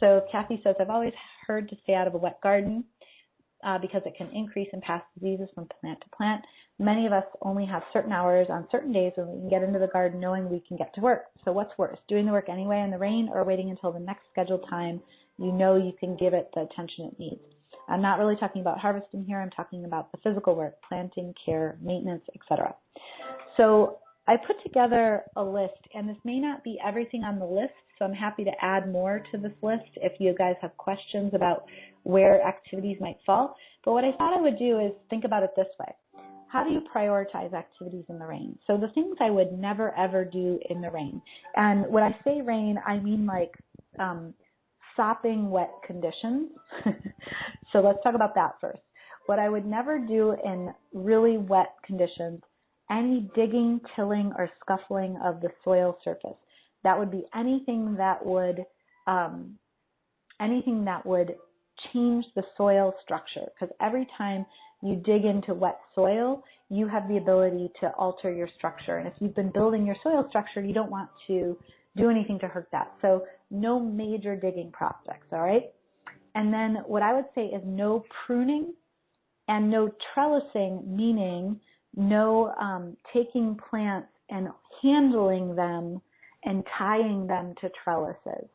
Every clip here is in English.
So Kathy says, I've always heard to stay out of a wet garden because it can increase and pass diseases from plant to plant. Many of us only have certain hours on certain days when we can get into the garden knowing we can get to work. So what's worse, doing the work anyway in the rain or waiting until the next scheduled time you know you can give it the attention it needs? I'm not really talking about harvesting here. I'm talking about the physical work, planting, care, maintenance, etc. So I put together a list, and this may not be everything on the list, so I'm happy to add more to this list if you guys have questions about where activities might fall. But what I thought I would do is think about it this way. How do you prioritize activities in the rain? So the things I would never, ever do in the rain. And when I say rain, I mean like sopping wet conditions. So let's talk about that first. What I would never do in really wet conditions, any digging, tilling, or scuffling of the soil surface. That would be anything that would change the soil structure, because every time you dig into wet soil, you have the ability to alter your structure. And if you've been building your soil structure, you don't want to do anything to hurt that. So no major digging projects, all right? And then what I would say is no pruning and no trellising, meaning no taking plants and handling them and tying them to trellises.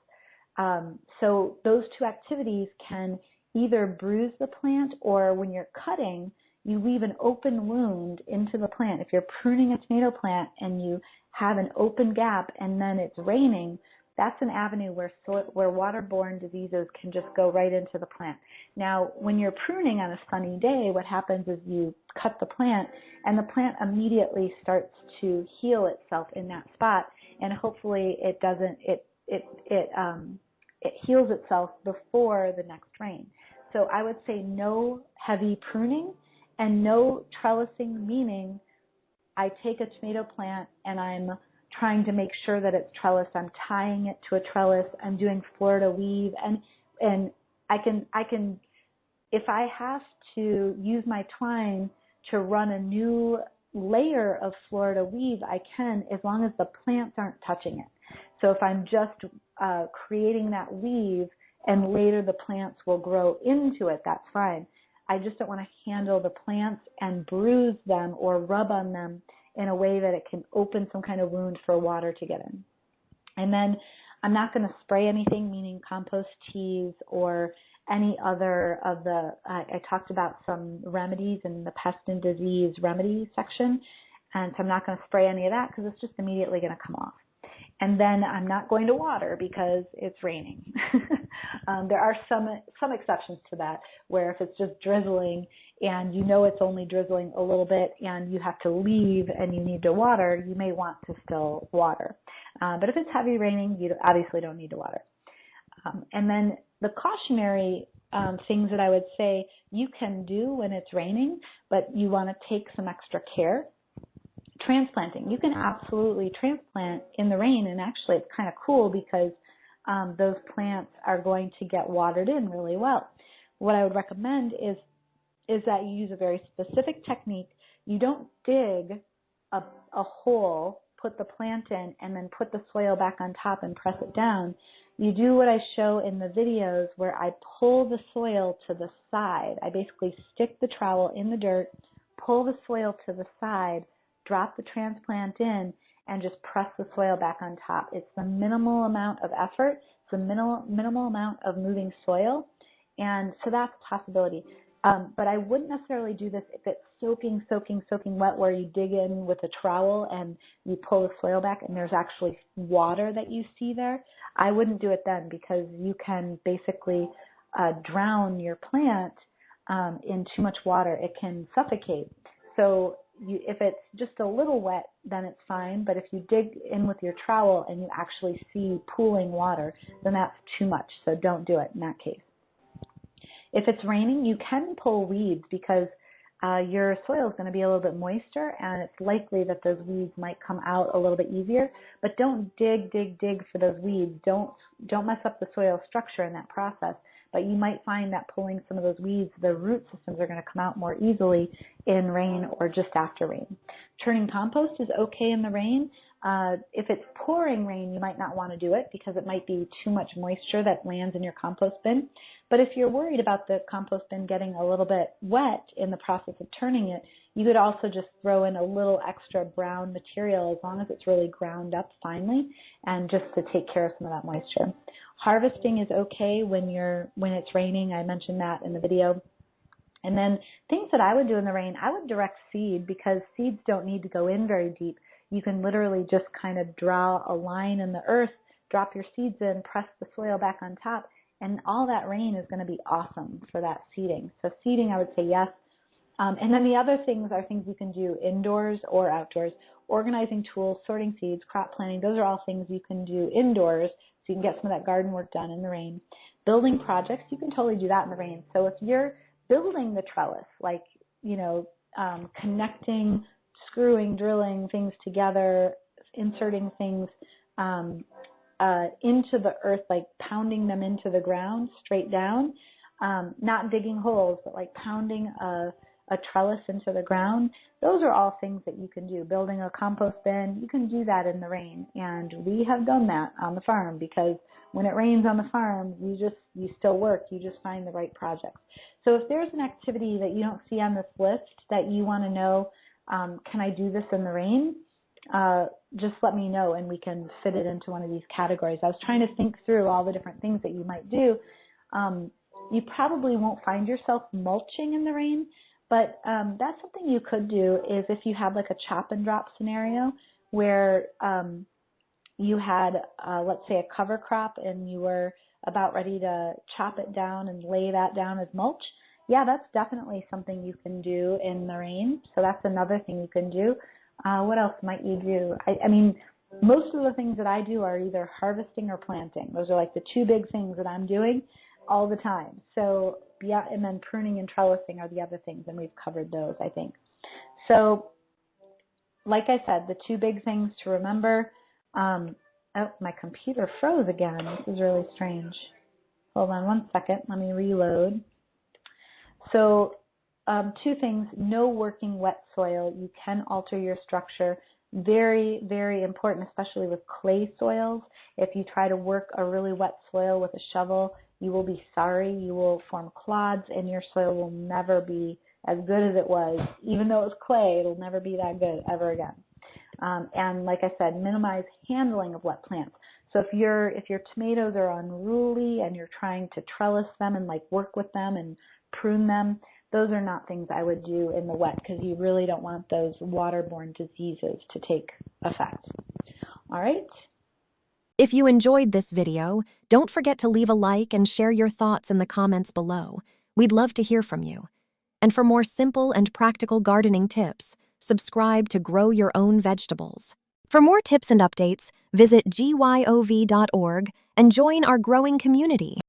So those two activities can either bruise the plant, or when you're cutting, you leave an open wound into the plant. If you're pruning a tomato plant and you have an open gap and then it's raining, that's an avenue where waterborne diseases can just go right into the plant. Now, when you're pruning on a sunny day, what happens is you cut the plant, and the plant immediately starts to heal itself in that spot, and hopefully it heals itself before the next rain. So I would say no heavy pruning and no trellising, meaning I take a tomato plant and I'm trying to make sure that it's trellised. I'm tying it to a trellis. I'm doing Florida weave, and I can if I have to use my twine to run a new layer of Florida weave, I can, as long as the plants aren't touching it. So if I'm just creating that weave and later the plants will grow into it, that's fine. I just don't want to handle the plants and bruise them or rub on them in a way that it can open some kind of wound for water to get in. And then I'm not going to spray anything, meaning compost teas or any other of the, I talked about some remedies in the pest and disease remedy section, and so I'm not going to spray any of that because it's just immediately going to come off. And then I'm not going to water because it's raining. There are some exceptions to that, where if it's just drizzling and you know it's only drizzling a little bit and you have to leave and you need to water, you may want to still water. But if it's heavy raining, you obviously don't need to water. And then the cautionary things that I would say you can do when it's raining, but you want to take some extra care. Transplanting. You can absolutely transplant in the rain, and actually it's kind of cool because those plants are going to get watered in really well. What I would recommend is that you use a very specific technique. You don't dig a hole, put the plant in, and then put the soil back on top and press it down. You do what I show in the videos where I pull the soil to the side. I basically stick the trowel in the dirt, pull the soil to the side, drop the transplant in, and just press the soil back on top. It's the minimal amount of effort. It's the minimal amount of moving soil. And so that's a possibility. But I wouldn't necessarily do this if it's soaking wet, where you dig in with a trowel and you pull the soil back and there's actually water that you see there. I wouldn't do it then, because you can basically drown your plant in too much water. It can suffocate. So if it's just a little wet, then it's fine. But if you dig in with your trowel and you actually see pooling water, then that's too much. So don't do it in that case. If it's raining, you can pull weeds because your soil is going to be a little bit moister, and it's likely that those weeds might come out a little bit easier. But don't dig for those weeds. Don't don't mess up the soil structure in that process. But you might find that pulling some of those weeds, the root systems are going to come out more easily in rain or just after rain. Turning compost is okay in the rain. If it's pouring rain, you might not want to do it because it might be too much moisture that lands in your compost bin. But if you're worried about the compost bin getting a little bit wet in the process of turning it, you could also just throw in a little extra brown material as long as it's really ground up finely, and just to take care of some of that moisture. Harvesting is okay when it's raining. I mentioned that in the video. And then things that I would do in the rain, I would direct seed, because seeds don't need to go in very deep. You can literally just kind of draw a line in the earth, drop your seeds in, press the soil back on top, and all that rain is going to be awesome for that seeding. So seeding, I would say yes. And then the other things are things you can do indoors or outdoors. Organizing tools, sorting seeds, crop planting, those are all things you can do indoors, so you can get some of that garden work done in the rain. Building projects, you can totally do that in the rain. So if you're building the trellis, like, connecting, screwing, drilling things together, inserting things into the earth, like pounding them into the ground straight down, not digging holes, but like pounding a trellis into the ground, those are all things that you can do. Building a compost bin, you can do that in the rain. And we have done that on the farm, because when it rains on the farm, you still work, you just find the right projects. So if there's an activity that you don't see on this list that you want to know, can I do this in the rain? Just let me know and we can fit it into one of these categories. I was trying to think through all the different things that you might do. You probably won't find yourself mulching in the rain, but that's something you could do, is if you had like a chop and drop scenario where you had, let's say, a cover crop and you were about ready to chop it down and lay that down as mulch. Yeah, that's definitely something you can do in the rain. So that's another thing you can do. What else might you do? I mean, most of the things that I do are either harvesting or planting. Those are like the two big things that I'm doing all the time. So yeah, and then pruning and trellising are the other things, and we've covered those, I think. So like I said, the two big things to remember. Oh, my computer froze again. This is really strange. Hold on one second. Let me reload. So two things. No working wet soil. You can alter your structure. Very, very important, especially with clay soils. If you try to work a really wet soil with a shovel, you will be sorry. You will form clods, and your soil will never be as good as it was. Even though it's clay, it'll never be that good ever again. And like I said, minimize handling of wet plants. So if your tomatoes are unruly and you're trying to trellis them and like work with them and prune them, those are not things I would do in the wet, because you really don't want those waterborne diseases to take effect. All right. If you enjoyed this video, don't forget to leave a like and share your thoughts in the comments below. We'd love to hear from you. And for more simple and practical gardening tips, subscribe to Grow Your Own Vegetables. For more tips and updates, visit gyov.org and join our growing community.